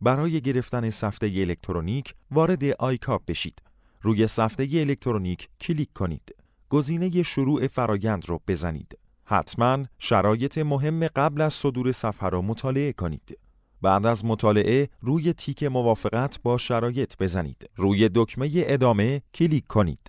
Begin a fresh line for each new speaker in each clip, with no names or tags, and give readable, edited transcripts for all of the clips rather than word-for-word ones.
برای گرفتن سفته الکترونیک وارد آیکاپ بشید. روی سفته الکترونیک کلیک کنید. گزینه شروع فرایند رو بزنید. حتما شرایط مهم قبل از صدور صفحه را مطالعه کنید. بعد از مطالعه روی تیک موافقت با شرایط بزنید. روی دکمه ادامه کلیک کنید.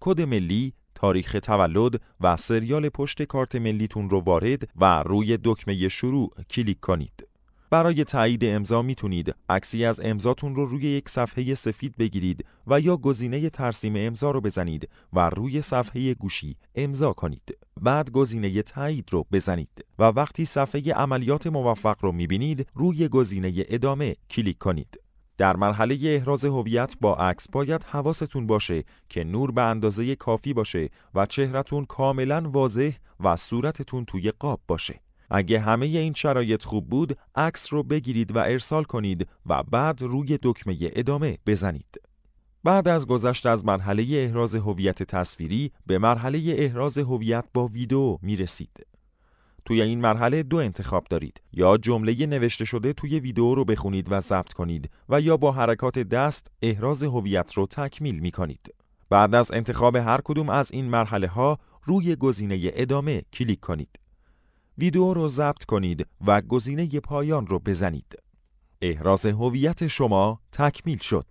کد ملی، تاریخ تولد و سریال پشت کارت ملیتون رو وارد و روی دکمه شروع کلیک کنید. برای تایید امضا میتونید عکسی از امضاتون رو روی یک صفحه سفید بگیرید و یا گزینه ترسیم امضا رو بزنید و روی صفحه گوشی امضا کنید. بعد گزینه تایید رو بزنید و وقتی صفحه عملیات موفق رو میبینید روی گزینه ادامه کلیک کنید. در مرحله احراز هویت با عکس باید حواستون باشه که نور به اندازه کافی باشه و چهره‌تون کاملا واضح و صورتتون توی قاب باشه. اگه همه این شرایط خوب بود، عکس رو بگیرید و ارسال کنید و بعد روی دکمه ادامه بزنید. بعد از گذشت از مرحله احراز هویت تصویری به مرحله احراز هویت با ویدئو میرسید. توی این مرحله دو انتخاب دارید: یا جمله نوشته شده توی ویدئو رو بخونید و ضبط کنید و یا با حرکات دست احراز هویت رو تکمیل می‌کنید. بعد از انتخاب هر کدوم از این مرحله ها روی گزینه ادامه کلیک کنید. ویدئو رو ضبط کنید و گزینه پایان رو بزنید. احراز هویت شما تکمیل شد.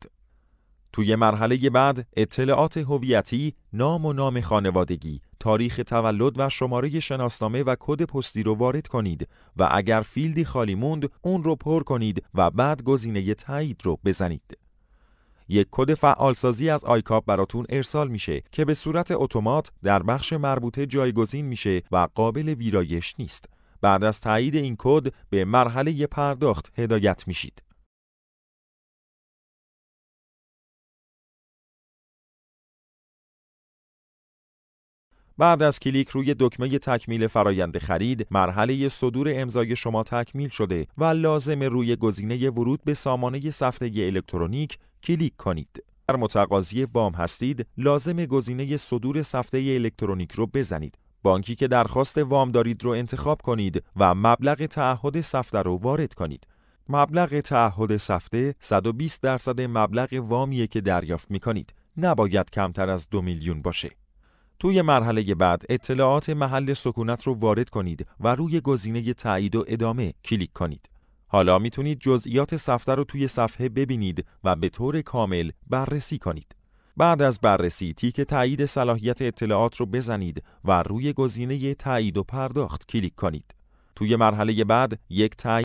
توی مرحله بعد اطلاعات هویتی، نام و نام خانوادگی، تاریخ تولد و شماره شناسنامه و کد پستی رو وارد کنید و اگر فیلدی خالی موند اون رو پر کنید و بعد گزینه تایید رو بزنید. یک کد فعالسازی از آیکاپ براتون ارسال میشه که به صورت اتومات در بخش مربوطه جایگزین میشه و قابل ویرایش نیست. بعد از تایید این کد به مرحله پرداخت هدایت میشید. بعد از کلیک روی دکمه تکمیل فرایند خرید، مرحله صدور امضای شما تکمیل شده و لازم روی گزینه ورود به سامانه سفته الکترونیک کلیک کنید. در متقاضی وام هستید، لازم گزینه صدور سفته الکترونیک رو بزنید. بانکی که درخواست وام دارید رو انتخاب کنید و مبلغ تعهد سفته رو وارد کنید. مبلغ تعهد سفته 120% مبلغ وامیه که دریافت می‌کنید. نباید کمتر از 2 میلیون باشه. توی مرحله بعد اطلاعات محل سکونت رو وارد کنید و روی گزینه تایید و ادامه کلیک کنید. حالا میتونید جزئیات سفته رو توی صفحه ببینید و به طور کامل بررسی کنید. بعد از بررسی تیک تایید صلاحیت اطلاعات رو بزنید و روی گزینه تایید و پرداخت کلیک کنید. توی مرحله بعد یک تایید